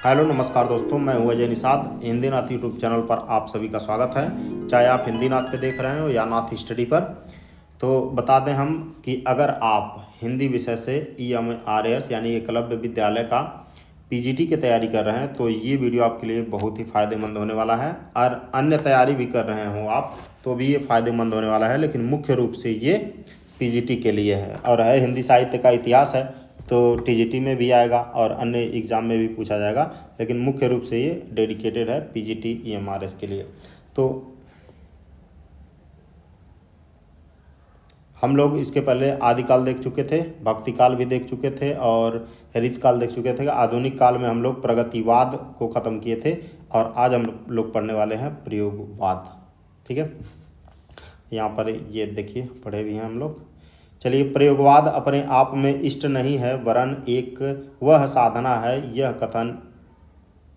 Hello नमस्कार दोस्तों, मैं हूं अजय निषाद। हिंदी नाथ यूट्यूब चैनल पर आप सभी का स्वागत है। चाहे आप हिंदी नाथ पे देख रहे हो या नाथ स्टडी पर। तो बता दें हम कि अगर आप हिंदी विषय से EMRS यानी एकलव्य विद्यालय का PGT की तैयारी कर रहे हैं तो ये वीडियो आपके लिए बहुत ही फ़ायदेमंद होने वाला है। और अन्य तैयारी भी कर रहे हो आप तो भी ये फ़ायदेमंद होने वाला है, लेकिन मुख्य रूप से ये PGT के लिए है और है हिंदी साहित्य का इतिहास है। तो TGT में भी आएगा और अन्य एग्ज़ाम में भी पूछा जाएगा, लेकिन मुख्य रूप से ये डेडिकेटेड है PGT EMRS के लिए। तो हम लोग इसके पहले आदिकाल देख चुके थे, भक्ति काल भी देख चुके थे और ऋत काल देख चुके थे। आधुनिक काल में हम लोग प्रगतिवाद को ख़त्म किए थे और आज हम लोग पढ़ने वाले हैं प्रयोगवाद। ठीक है, यहाँ पर ये देखिए पढ़े भी हैं हम लोग। चलिए, प्रयोगवाद अपने आप में इष्ट नहीं है वरन एक वह साधना है। यह कथन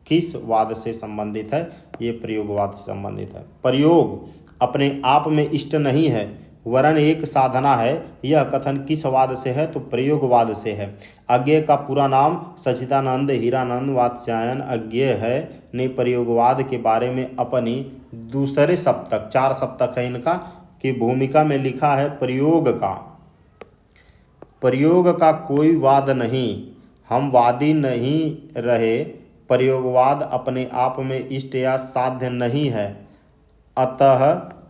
किस वाद से संबंधित है? ये प्रयोगवाद से संबंधित है। प्रयोग अपने आप में इष्ट नहीं है वरन एक साधना है, यह कथन किस वाद से है? तो प्रयोगवाद से है। अज्ञेय का पूरा नाम सच्चिदानंद हीरानंद वात्स्यायन अज्ञेय है ने प्रयोगवाद के बारे में अपनी दूसरे सप्तक, 4 सप्तक है इनका, की भूमिका में लिखा है प्रयोग का कोई वाद नहीं, हम वादी नहीं रहे। प्रयोगवाद अपने आप में इष्ट या साध्य नहीं है, अतः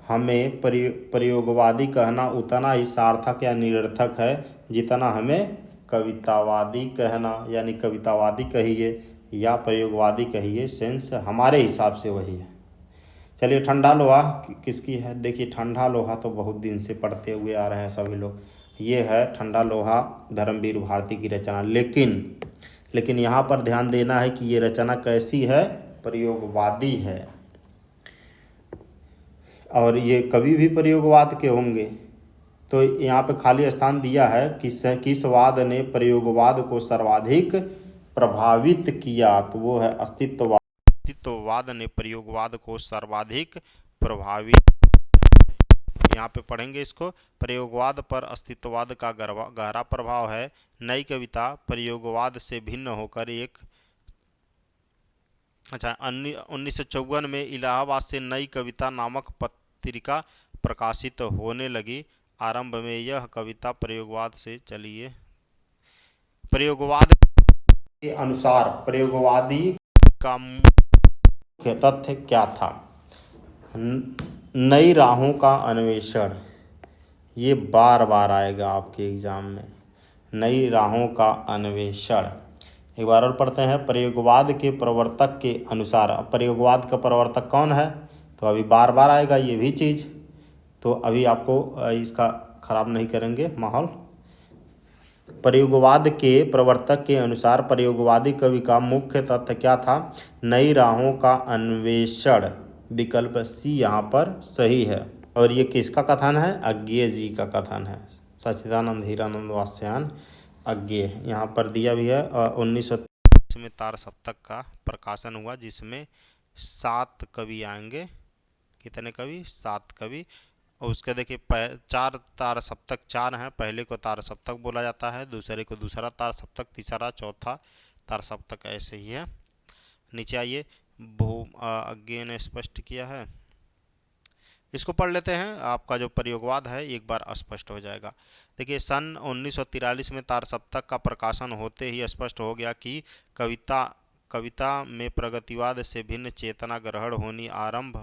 हमें प्रयोगवादी कहना उतना ही सार्थक या निरर्थक है जितना हमें कवितावादी कहना, यानी कवितावादी कहिए या प्रयोगवादी कहिए, सेंस हमारे हिसाब से वही है। चलिए, ठंडा लोहा किसकी है? देखिए, ठंडा लोहा तो बहुत दिन से पढ़ते हुए आ रहे हैं सभी लोग। ये है ठंडा लोहा, धर्मवीर भारती की रचना। लेकिन यहाँ पर ध्यान देना है कि ये रचना कैसी है? प्रयोगवादी है। और ये कवि भी प्रयोगवाद के होंगे। तो यहाँ पे खाली स्थान दिया है कि किस वाद ने प्रयोगवाद को सर्वाधिक प्रभावित किया, तो वो है अस्तित्ववाद। अस्तित्ववाद ने प्रयोगवाद को सर्वाधिक प्रभावित। यहाँ पे पढ़ेंगे इसको। प्रयोगवाद पर अस्तित्ववाद का गहरा प्रभाव है। नई कविता प्रयोगवाद से भिन्न होकर एक 1954 में इलाहाबाद से नई कविता नामक पत्रिका प्रकाशित होने लगी। आरंभ में यह कविता प्रयोगवाद से चलिए प्रयोगवाद के अनुसार प्रयोगवादी का मुख्य तथ्य क्या था? नई राहों का अन्वेषण। ये बार बार आएगा आपके एग्जाम में, नई राहों का अन्वेषण। एक बार और पढ़ते हैं। प्रयोगवाद के प्रवर्तक के अनुसार। अब प्रयोगवाद का प्रवर्तक कौन है? तो अभी बार बार आएगा ये भी चीज़, तो अभी आपको इसका खराब नहीं करेंगे माहौल। प्रयोगवाद के प्रवर्तक के अनुसार प्रयोगवादी कवि का मुख्य तथ्य क्या था? नई राहों का अन्वेषण। विकल्प C यहाँ पर सही है। और ये किसका कथन है? अज्ञेय जी का कथन है। सच्चिदानंद हीरानंद वात्स्यायन अज्ञेय यहाँ पर दिया भी है। 1930 में तार सप्तक का प्रकाशन हुआ, जिसमें 7 कवि आएंगे। कितने कवि? 7 कवि। और उसके देखिए 4 तार सप्तक 4 हैं। पहले को तार सप्तक बोला जाता है, दूसरे को दूसरा तार सप्तक, तीसरा चौथा तार सप्तक, ऐसे ही है। नीचे आइए। अज्ञेय ने स्पष्ट किया है, इसको पढ़ लेते हैं। आपका जो प्रयोगवाद है एक बार स्पष्ट हो जाएगा। देखिए, सन 1943 में तार सप्तक का प्रकाशन होते ही स्पष्ट हो गया कि कविता में प्रगतिवाद से भिन्न चेतना ग्रहण होनी आरंभ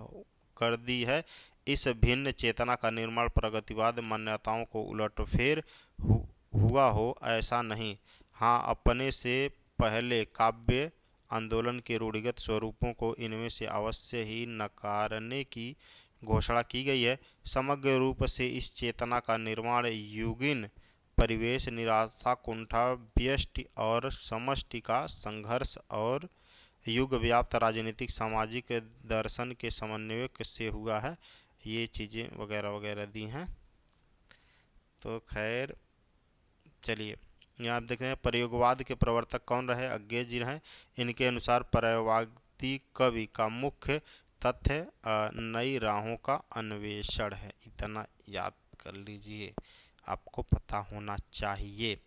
कर दी है। इस भिन्न चेतना का निर्माण प्रगतिवाद मान्यताओं को उलटफेर हुआ हो, ऐसा नहीं। हाँ, अपने से पहले काव्य आंदोलन के रूढ़िगत स्वरूपों को इनमें से अवश्य ही नकारने की घोषणा की गई है। समग्र रूप से इस चेतना का निर्माण युगीन परिवेश, निराशा, कुंठा, व्यष्टि और समष्टि का संघर्ष और युग व्याप्त राजनीतिक सामाजिक दर्शन के समन्वय से हुआ है। ये चीज़ें वगैरह वगैरह दी हैं। तो खैर चलिए, यहाँ आप देखते हैं प्रयोगवाद के प्रवर्तक कौन रहे? अज्ञेय जी रहे। इनके अनुसार प्रयोगवादी कवि का मुख्य तथ्य नई राहों का अन्वेषण है। इतना याद कर लीजिए, आपको पता होना चाहिए।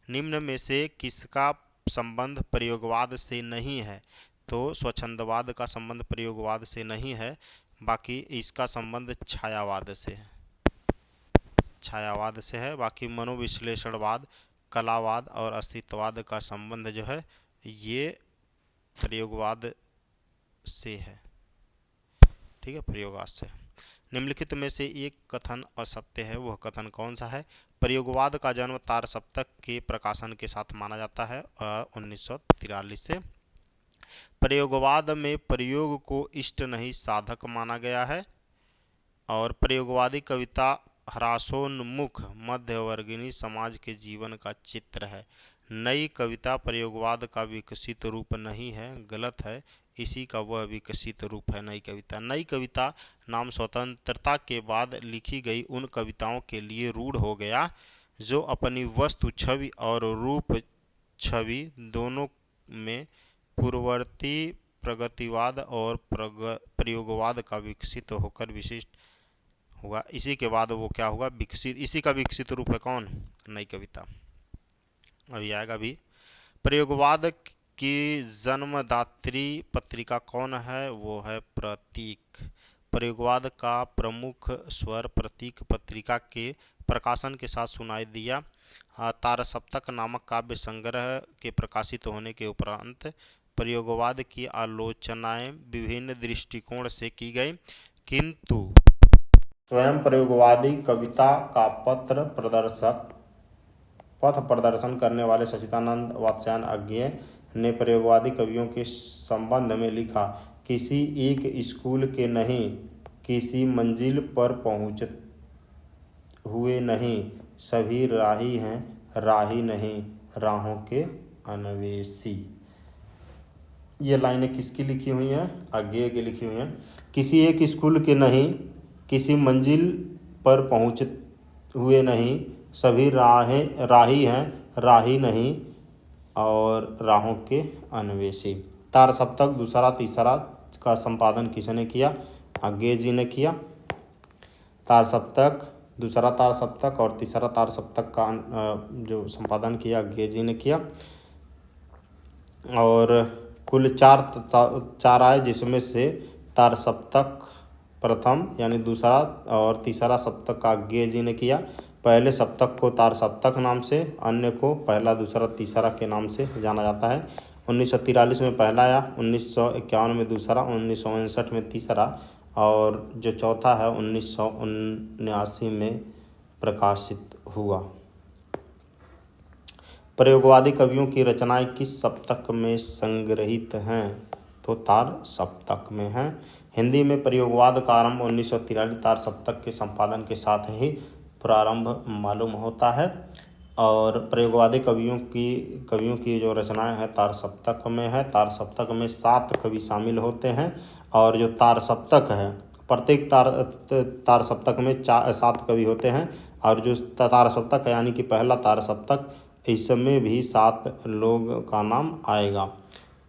निम्न में से किसका संबंध प्रयोगवाद से नहीं है, तो स्वच्छंदवाद का संबंध प्रयोगवाद से नहीं है, बाकी इसका संबंध छायावाद से है, छायावाद से है। बाकी मनोविश्लेषणवाद, कलावाद और अस्तित्ववाद का संबंध जो है ये प्रयोगवाद से है, ठीक है, प्रयोगवाद से। निम्नलिखित में से एक कथन असत्य है, वह कथन कौन सा है? प्रयोगवाद का जन्म तार सप्तक के प्रकाशन के साथ माना जाता है 1943 से। प्रयोगवाद में प्रयोग को इष्ट नहीं साधक माना गया है। और प्रयोगवादी कविता ह्रासोन्मुख मध्यवर्गीय समाज के जीवन का चित्र है। नई कविता प्रयोगवाद का विकसित रूप नहीं है, गलत है, इसी का वह विकसित रूप है नई कविता। नई कविता नाम स्वतंत्रता के बाद लिखी गई उन कविताओं के लिए रूढ़ हो गया जो अपनी वस्तु छवि और रूप छवि दोनों में पूर्ववर्ती प्रगतिवाद और प्रयोगवाद का विकसित होकर विशिष्ट हुआ। इसी के बाद वो क्या हुआ? विकसित। इसी का विकसित रूप है कौन? नई कविता। अभी आएगा भी। प्रयोगवाद की जन्मदात्री पत्रिका कौन है? वो है प्रतीक। प्रयोगवाद का प्रमुख स्वर प्रतीक पत्रिका के प्रकाशन के साथ सुनाई दिया। तारसप्तक नामक काव्य संग्रह के प्रकाशित होने के उपरांत प्रयोगवाद की आलोचनाएं विभिन्न दृष्टिकोण से की गई, किंतु स्वयं प्रयोगवादी कविता का पथ प्रदर्शन करने वाले सच्चिदानंद वात्स्यायन अज्ञेय ने प्रयोगवादी कवियों के संबंध में लिखा, किसी एक स्कूल के नहीं, किसी मंजिल पर पहुँच हुए नहीं, सभी राही हैं, राही नहीं, राहों के अन्वेषी। ये लाइनें किसकी लिखी हुई हैं? अज्ञेय की लिखी हुई हैं। किसी एक स्कूल के नहीं, किसी मंजिल पर पहुँच हुए नहीं, सभी राही हैं, राही नहीं, और राहों के अन्वेषी। तार सप्तक दूसरा तीसरा का संपादन किसने किया? अज्ञेय जी ने किया। तार सप्तक दूसरा तार सप्तक और तीसरा तार सप्तक का जो संपादन किया अज्ञेय जी ने किया। और कुल चार आए, जिसमें से तार सप्तक प्रथम यानी दूसरा और तीसरा सप्तक का अज्ञेय जी ने किया। पहले सप्तक को तार सप्तक नाम से, अन्य को पहला दूसरा तीसरा के नाम से जाना जाता है। 1943 में पहला आया, 1951 में दूसरा, 1959 में तीसरा, और जो चौथा है 1979 में प्रकाशित हुआ। प्रयोगवादी कवियों की रचनाएं किस सप्तक में संग्रहित हैं? तो तार सप्तक में हैं। हिंदी में प्रयोगवाद का आरंभ 1943 तार सप्तक के संपादन के साथ ही प्रारंभ मालूम होता है। और प्रयोगवादी कवियों की जो रचनाएं हैं तार सप्तक में है। तार सप्तक में 7 कवि शामिल होते हैं, और जो तार सप्तक है प्रत्येक तार सप्तक में 7 कवि होते हैं, और जो तार सप्तक है यानी कि पहला तार सप्तक, इसमें भी 7 लोग का नाम आएगा।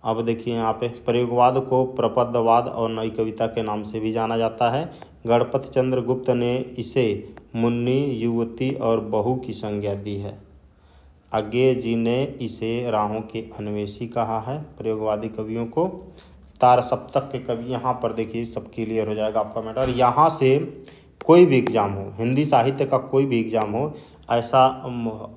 अब देखिए यहाँ पे प्रयोगवाद को प्रपदवाद और नई कविता के नाम से भी जाना जाता है। गणपति चंद्र गुप्त ने इसे मुन्नी, युवती और बहू की संज्ञा दी है। अज्ञेय जी ने इसे राहों के अन्वेषी कहा है। प्रयोगवादी कवियों को तार सप्तक के कवि, यहाँ पर देखिए सब क्लियर हो जाएगा आपका मैटर। यहाँ से कोई भी एग्जाम हो, हिंदी साहित्य का कोई भी एग्जाम हो, ऐसा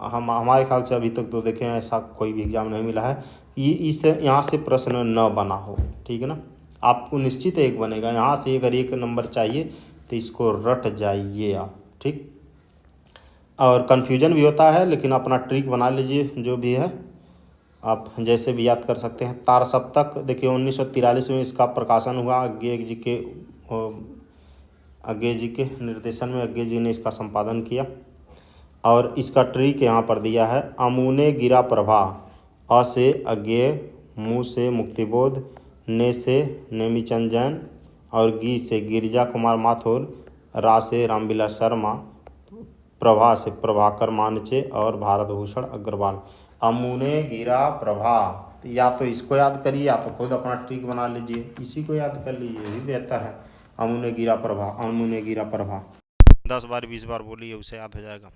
हमारे ख्याल से अभी तक तो देखें ऐसा कोई भी एग्जाम नहीं मिला है यहाँ से प्रश्न न बना हो, ठीक है ना। आपको निश्चित एक बनेगा, यहाँ से अगर 1 नंबर चाहिए तो इसको रट जाइए आप, ठीक। और कन्फ्यूजन भी होता है, लेकिन अपना ट्रिक बना लीजिए, जो भी है आप जैसे भी याद कर सकते हैं। तार सप्तक देखिए 1943 में इसका प्रकाशन हुआ। अज्ञेय जी के निर्देशन में अज्ञेय जी ने इसका संपादन किया। और इसका ट्रिक यहाँ पर दिया है। अमुने गिरा प्रभा, अ से अज्ञेय, मु से मुक्तिबोध, ने से नेमीचंद जैन, और गी से गिरिजा कुमार माथुर, रा से रामविलास शर्मा, प्रभा से प्रभाकर मानचे और भारत भूषण अग्रवाल। अमुने गिरा प्रभा, या तो इसको याद करिए या तो खुद अपना ट्रिक बना लीजिए, इसी को याद कर लीजिए, ये भी बेहतर है। अमुने गिरा प्रभा, अमुने गिरा प्रभा 10 बार 20 बार बोलिए, उसे याद हो जाएगा।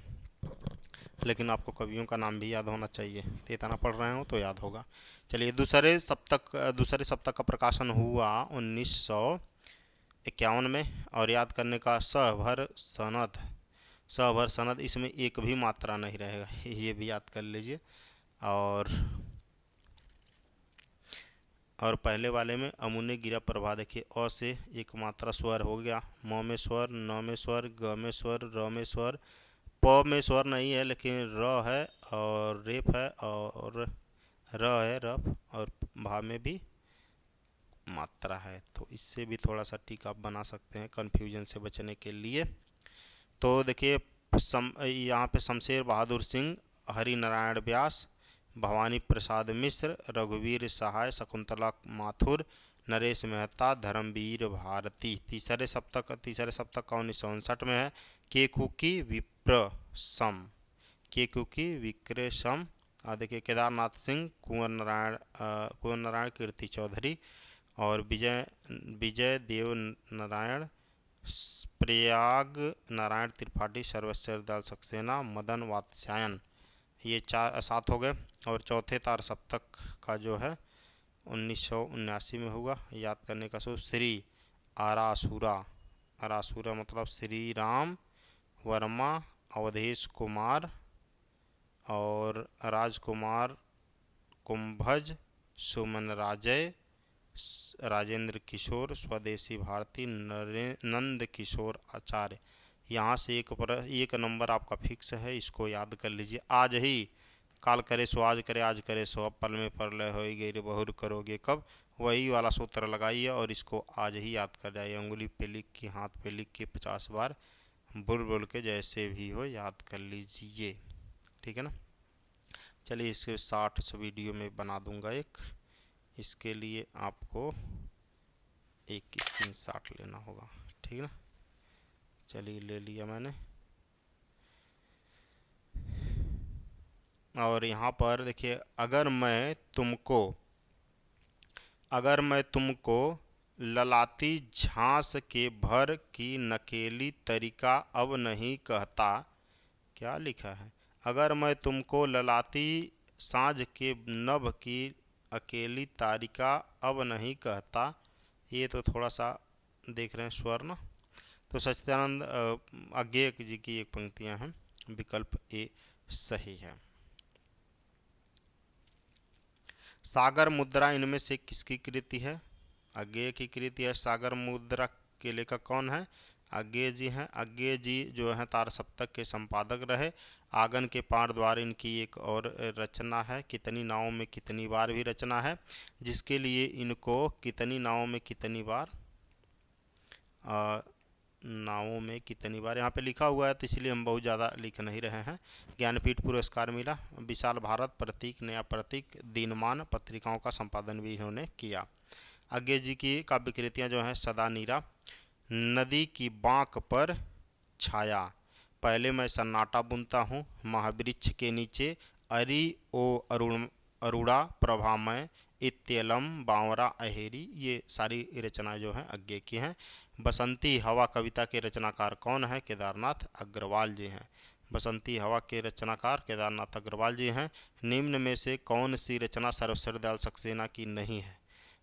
लेकिन आपको कवियों का नाम भी याद होना चाहिए, तो इतना पढ़ रहे हो तो याद होगा। चलिए, दूसरे सप्तक का प्रकाशन हुआ 1951 में। और याद करने का, सभर सनद, इसमें एक भी मात्रा नहीं रहेगा, ये भी याद कर लीजिए। और पहले वाले में अमुने गिरा प्रभा, देखिए अ से एक मात्रा स्वर हो गया, म में स्वर, न में स्वर, ग में स्वर, र में स्वर, प में स्वर नहीं है लेकिन र है और रेप है और र है रफ, और भा में भी मात्रा है। तो इससे भी थोड़ा सा टिक आप बना सकते हैं कन्फ्यूजन से बचने के लिए। तो देखिए, यहाँ पे शमशेर बहादुर सिंह, हरि नारायण व्यास, भवानी प्रसाद मिश्र, रघुवीर सहाय, शकुंतला माथुर, नरेश मेहता, धर्मवीर भारती। तीसरे सप्तक का 1959 में है। केकुकी विप्रसम, केकुकी विक्रसम। देखिए, केदारनाथ सिंह, कुंवर नारायण कीर्ति चौधरी, और विजय देव नारायण, प्रयाग नारायण त्रिपाठी, सर्वेश्वर दयाल सक्सेना, मदन वात्स्यायन। ये 7 हो गए। और चौथे तार सप्तक का जो है 1979 में हुआ। याद करने का, सो श्री आरासुरा, आरासुरा मतलब श्री राम वर्मा, अवधेश कुमार और राजकुमार कुंभज, सुमन राजय, राजेंद्र किशोर, स्वदेशी भारती, नंद किशोर आचार्य। यहाँ से एक नंबर आपका फिक्स है, इसको याद कर लीजिए। आज ही काल करे सो आज करे, आज करे सो अब, पल में परलय होई गई रे बहुर करोगे कब, वही वाला सूत्र लगाइए और इसको आज ही याद कर जाइए। उंगली पे लिख के, हाथ पे लिख के 50 बार बोल बोल के, जैसे भी हो याद कर लीजिए। ठीक है ना। चलिए, इसके 60 वीडियो में बना दूंगा एक। इसके लिए आपको एक स्क्रीनशॉट लेना होगा, ठीक है ना। चलिए, ले लिया मैंने। और यहाँ पर देखिए, अगर मैं तुमको ललाती झांस के भर की नकेली तरीका अब नहीं कहता, क्या लिखा है? अगर मैं तुमको ललाती साँझ के नभ की अकेली तारिका अब नहीं कहता, ये तो थोड़ा सा देख रहे हैं स्वर ना। तो सच्चिदानंद अज्ञेय जी की एक पंक्तियां हैं, विकल्प ए सही है। सागर मुद्रा इनमें से किसकी कृति है? अज्ञेय की कृति है। सागर मुद्रा के लेखक कौन है? अज्ञेय जी हैं। अज्ञेय जी जो है तार सप्तक के संपादक रहे। आंगन के पार द्वार इनकी एक और रचना है। कितनी नावों में कितनी बार भी रचना है, जिसके लिए इनको कितनी नावों में कितनी बार यहाँ पे लिखा हुआ है, तो इसलिए हम बहुत ज़्यादा लिख नहीं रहे हैं। ज्ञानपीठ पुरस्कार मिला। विशाल भारत, प्रतीक, नया प्रतीक, दिनमान पत्रिकाओं का संपादन भी इन्होंने किया। अज्ञेय जी की काव्य कृतियाँ जो हैं, सदा नीरा, नदी की बाँक पर छाया, पहले मैं सन्नाटा बुनता हूँ, महावृक्ष के नीचे, अरि ओ अरुणा प्रभामय, इत्यलम बावरा अहेरी। ये सारी रचनाएं जो हैं अज्ञेय की हैं। बसंती हवा कविता के रचनाकार कौन है? केदारनाथ अग्रवाल जी हैं। बसंती हवा के रचनाकार केदारनाथ अग्रवाल जी हैं। निम्न में से कौन सी रचना सर्वेश्वर दयाल सक्सेना की नहीं है?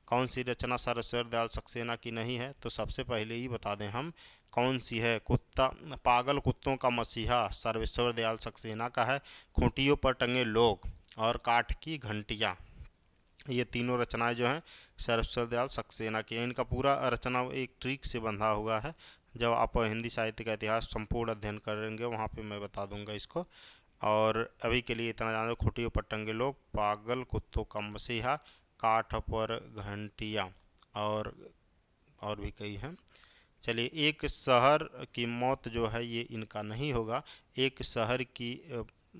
कौन सी रचना सर्वेश्वर दयाल सक्सेना की नहीं है? तो सबसे पहले ही बता दें हम कौन सी है। पागल कुत्तों का मसीहा सर्वेश्वर दयाल सक्सेना का है। खूंटियों पर टंगे लोग और काठ की घंटियाँ, ये तीनों रचनाएं जो हैं सर्वेश्वर दयाल सक्सेना की हैं। इनका पूरा रचना एक ट्रिक से बंधा हुआ है। जब आप हिंदी साहित्य का इतिहास संपूर्ण अध्ययन करेंगे वहाँ पे मैं बता दूंगा इसको। और अभी के लिए इतना जानो। खूंटियों पर टंगे लोग, पागल कुत्तों का मसीहा, काठ पर घंटियाँ, और भी कई हैं। चलिए, एक शहर की मौत जो है ये इनका नहीं होगा। एक शहर की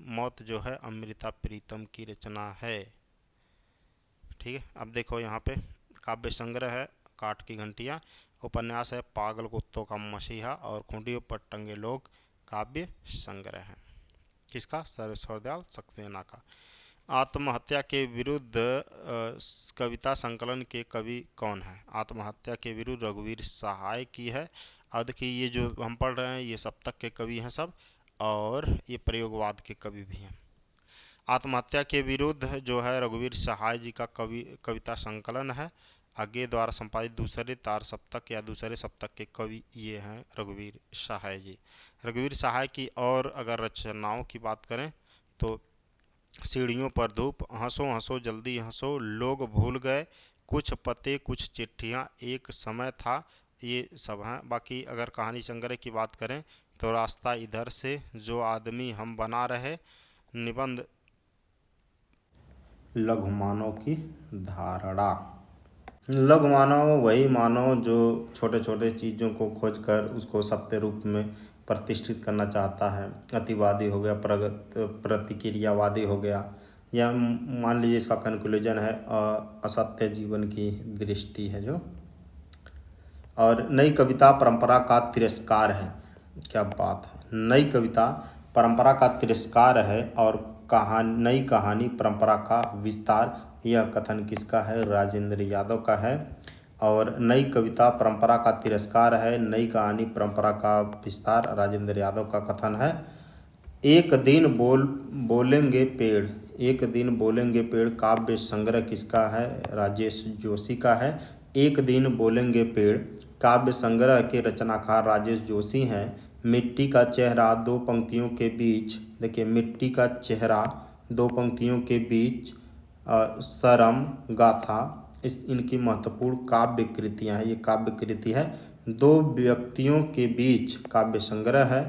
मौत जो है अमृता प्रीतम की रचना है। ठीक है। अब देखो यहाँ पे काव्य संग्रह है काठ की घंटियाँ, उपन्यास है पागल कुत्तों का मसीहा, और खूंटियों पर टंगे लोग काव्य संग्रह है। किसका? सर्वेश्वर दयाल सक्सेना का। आत्महत्या के विरुद्ध कविता संकलन के कवि कौन है? आत्महत्या के विरुद्ध रघुवीर सहाय की है। अब देखिए, ये जो हम पढ़ रहे हैं ये सप्तक के कवि हैं सब। और ये प्रयोगवाद के कवि भी हैं। आत्महत्या के विरुद्ध जो है रघुवीर सहाय जी का कविता संकलन है। आगे द्वारा संपादित दूसरे तार सप्तक या दूसरे सप्तक के कवि ये हैं रघुवीर सहाय जी। रघुवीर सहाय की और अगर रचनाओं की बात करें तो सीढ़ियों पर धूप, हंसो हंसो जल्दी हंसो, लोग भूल गए, कुछ पते कुछ चिट्ठियाँ, एक समय था, ये सब हैं। बाकी अगर कहानी संग्रह की बात करें तो रास्ता इधर से, जो आदमी हम बना रहे, निबंध लघु मानव की धारणा। लघु मानव वही मानव जो छोटे छोटे चीज़ों को खोजकर उसको सत्य रूप में प्रतिष्ठित करना चाहता है। अतिवादी हो गया, प्रतिक्रियावादी हो गया, या मान लीजिए इसका कंक्लूजन है असत्य जीवन की दृष्टि है जो। और नई कविता परंपरा का तिरस्कार है। क्या बात है, नई कविता परंपरा का तिरस्कार है और नई कहानी परंपरा का विस्तार। यह कथन किसका है? राजेंद्र यादव का है। और नई कविता परंपरा का तिरस्कार है, नई कहानी परंपरा का विस्तार राजेंद्र यादव का कथन है। एक दिन बोलेंगे पेड़, एक दिन बोलेंगे पेड़ काव्य संग्रह किसका है? राजेश जोशी का है। एक दिन बोलेंगे पेड़ काव्य संग्रह के रचनाकार राजेश जोशी हैं। मिट्टी का चेहरा दो पंक्तियों के बीच, देखिए मिट्टी का चेहरा दो पंक्तियों के बीच, सरम गाथा, इनकी महत्वपूर्ण काव्य कृतियाँ हैं। ये काव्य कृति है। दो व्यक्तियों के बीच काव्य संग्रह है।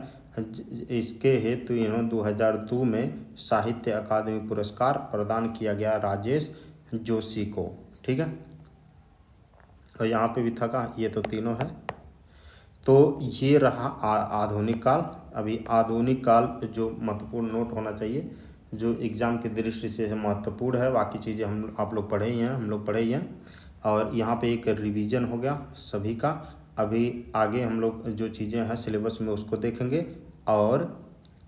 इसके हेतु इन्होंने 2002 में साहित्य अकादमी पुरस्कार प्रदान किया गया राजेश जोशी को। ठीक है, और यहाँ पे भी था का, ये तो तीनों है। तो ये रहा आधुनिक काल। अभी आधुनिक काल जो महत्वपूर्ण नोट होना चाहिए, जो एग्ज़ाम की दृष्टि से महत्वपूर्ण है, बाकी चीज़ें आप लोग पढ़े ही हैं, हम लोग पढ़े ही हैं। और यहाँ पे एक रिवीजन हो गया सभी का। अभी आगे हम लोग जो चीज़ें हैं सिलेबस में उसको देखेंगे और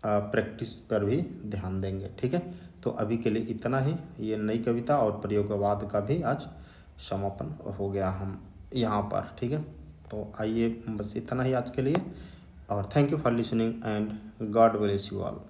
प्रैक्टिस पर भी ध्यान देंगे। ठीक है, तो अभी के लिए इतना ही। ये नई कविता और प्रयोगवाद का भी आज समापन हो गया हम यहाँ पर। ठीक है, तो आइए बस इतना ही आज के लिए, और thank you for listening and God bless you all.